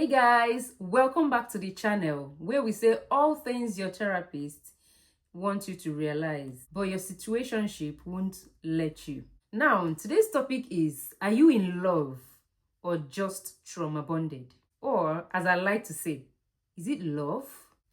Hey guys, welcome back to the channel where we say all things your therapist want you to realize, but your situationship won't let you. Now, today's topic is, are you in love or just trauma bonded? Or, as I like to say, is it love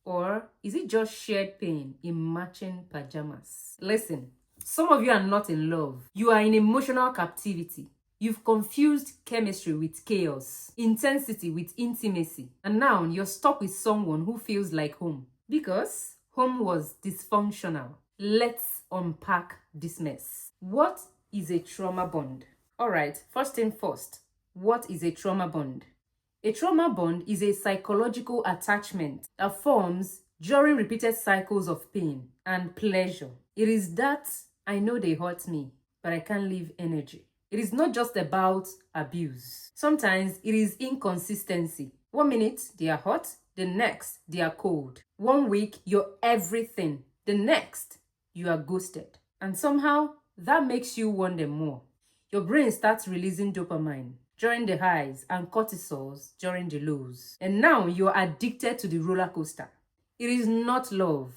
or is it just shared pain in matching pajamas? Listen, some of you are not in love. You are in emotional captivity. You've confused chemistry with chaos, intensity with intimacy, and now you're stuck with someone who feels like home because home was dysfunctional. Let's unpack this mess. What is a trauma bond? All right, first thing first, what is a trauma bond? A trauma bond is a psychological attachment that forms during repeated cycles of pain and pleasure. It is that I know they hurt me, but I can't leave energy. It is not just about abuse. Sometimes it is inconsistency. 1 minute they are hot, the next they are cold. 1 week you're everything, the next you are ghosted. And somehow that makes you want them more. Your brain starts releasing dopamine during the highs and cortisols during the lows. And now you're addicted to the roller coaster. It is not love.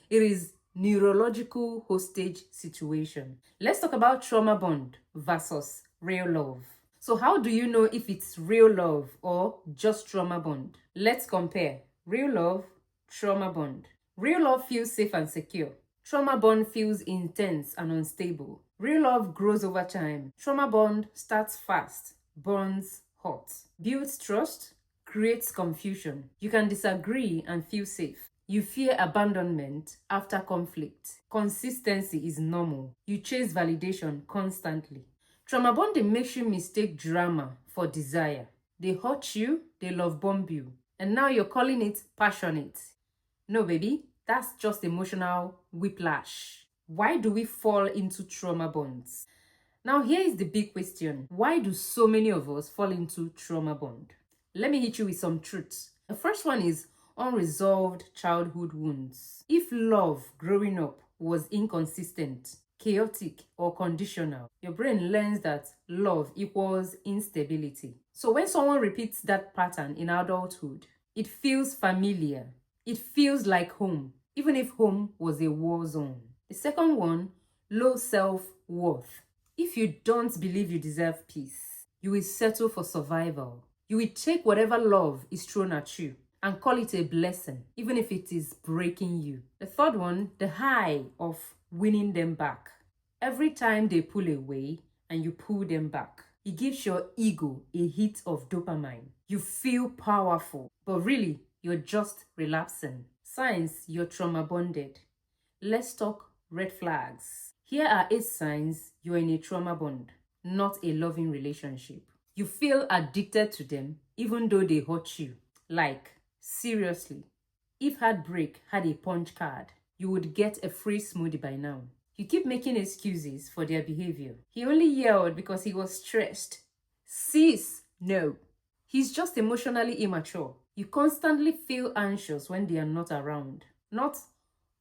It is neurological hostage situation. Let's talk about trauma bond versus real love. So how do you know if it's real love or just trauma bond? Let's compare. Real love, trauma bond. Real love feels safe and secure. Trauma bond feels intense and unstable. Real love grows over time. Trauma bond starts fast, burns hot. Builds trust, creates confusion. You can disagree and feel safe. You fear abandonment after conflict. Consistency is normal. You chase validation constantly. Trauma bonding makes you mistake drama for desire. They hurt you, they love bomb you, and now you're calling it passionate. No, baby, that's just emotional whiplash. Why do we fall into trauma bonds? Now, here is the big question. Why do so many of us fall into trauma bond? Let me hit you with some truths. The first one is unresolved childhood wounds. If love growing up was inconsistent, chaotic, or conditional, your brain learns that love equals instability. So when someone repeats that pattern in adulthood, it feels familiar. It feels like home, even if home was a war zone. The second one, low self-worth. If you don't believe you deserve peace, you will settle for survival. You will take whatever love is thrown at you and call it a blessing, even if it is breaking you. The third one, the high of winning them back. Every time they pull away and you pull them back, it gives your ego a hit of dopamine. You feel powerful, but really, you're just relapsing. Signs you're trauma bonded. Let's talk red flags. Here are 8 signs you're in a trauma bond, not a loving relationship. You feel addicted to them even though they hurt you. Like, seriously, if Heartbreak had a punch card, you would get a free smoothie by now. You keep making excuses for their behavior. He only yelled because he was stressed. Sis, no. He's just emotionally immature. You constantly feel anxious when they are not around. Not,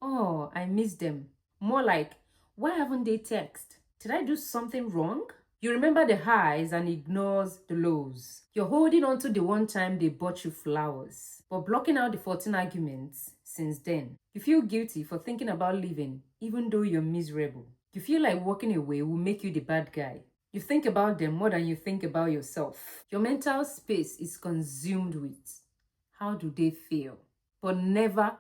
oh, I miss them. More like, why haven't they texted? Did I do something wrong? You remember the highs and ignores the lows. You're holding on to the one time they bought you flowers, but blocking out the 14 arguments since then. You feel guilty for thinking about leaving, even though you're miserable. You feel like walking away will make you the bad guy. You think about them more than you think about yourself. Your mental space is consumed with, how do they feel? But never,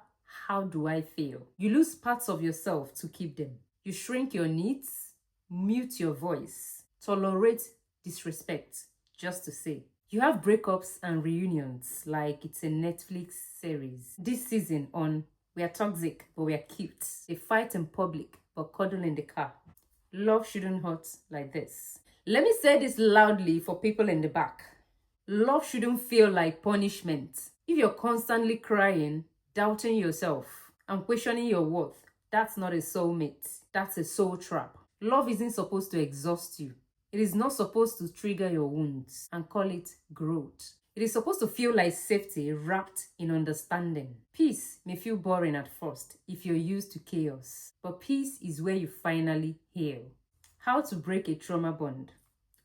how do I feel? You lose parts of yourself to keep them. You shrink your needs, mute your voice, tolerate disrespect just to say. You have breakups and reunions like it's a Netflix series. This season on We Are Toxic but We Are Cute. They fight in public but cuddle in the car. Love shouldn't hurt like this. Let me say this loudly for people in the back. Love shouldn't feel like punishment. If you're constantly crying, doubting yourself, and questioning your worth, that's not a soulmate. That's a soul trap. Love isn't supposed to exhaust you. It is not supposed to trigger your wounds and call it growth. It is supposed to feel like safety wrapped in understanding. Peace may feel boring at first if you're used to chaos, but peace is where you finally heal. How to break a trauma bond.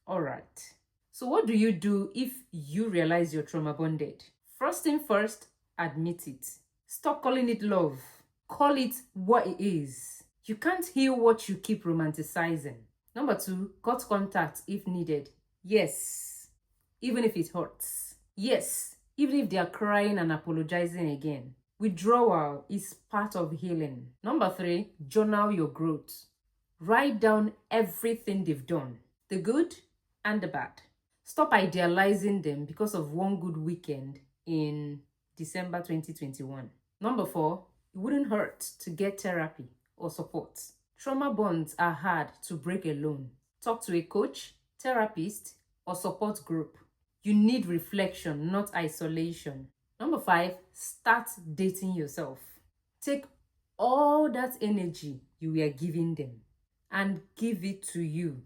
All right. So what do you do if you realize you're trauma bonded? First thing first, admit it. Stop calling it love. Call it what it is. You can't heal what you keep romanticizing. Number 2, cut contact if needed. Yes, even if it hurts. Yes, even if they are crying and apologizing again. Withdrawal is part of healing. Number 3, journal your growth. Write down everything they've done, the good and the bad. Stop idealizing them because of one good weekend in December 2021. Number 4, it wouldn't hurt to get therapy or support. Trauma bonds are hard to break alone. Talk to a coach, therapist, or support group. You need reflection, not isolation. Number 5, start dating yourself. Take all that energy you were giving them and give it to you.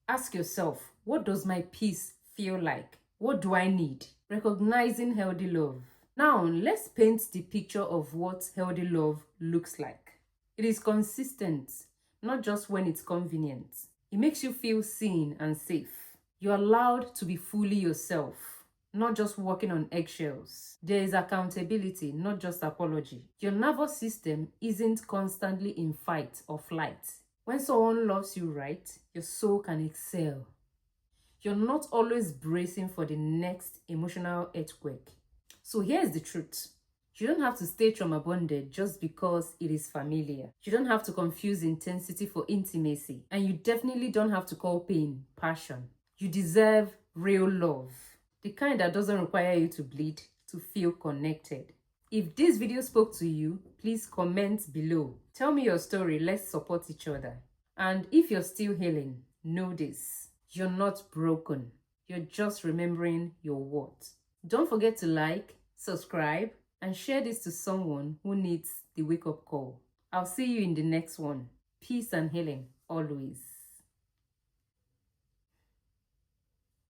Ask yourself, what does my peace feel like? What do I need? Recognizing healthy love. Now, let's paint the picture of what healthy love looks like. It is consistent, not just when it's convenient. It makes you feel seen and safe. You're allowed to be fully yourself, not just walking on eggshells. There is accountability, not just apology. Your nervous system isn't constantly in fight or flight. When someone loves you right, your soul can excel. You're not always bracing for the next emotional earthquake. So here's the truth. You don't have to stay trauma bonded just because it is familiar. You don't have to confuse intensity for intimacy. And you definitely don't have to call pain passion. You deserve real love. The kind that doesn't require you to bleed to feel connected. If this video spoke to you, please comment below. Tell me your story, let's support each other. And if you're still healing, know this. You're not broken. You're just remembering your worth. Don't forget to like, subscribe, and share this to someone who needs the wake-up call. I'll see you in the next one. Peace and healing always.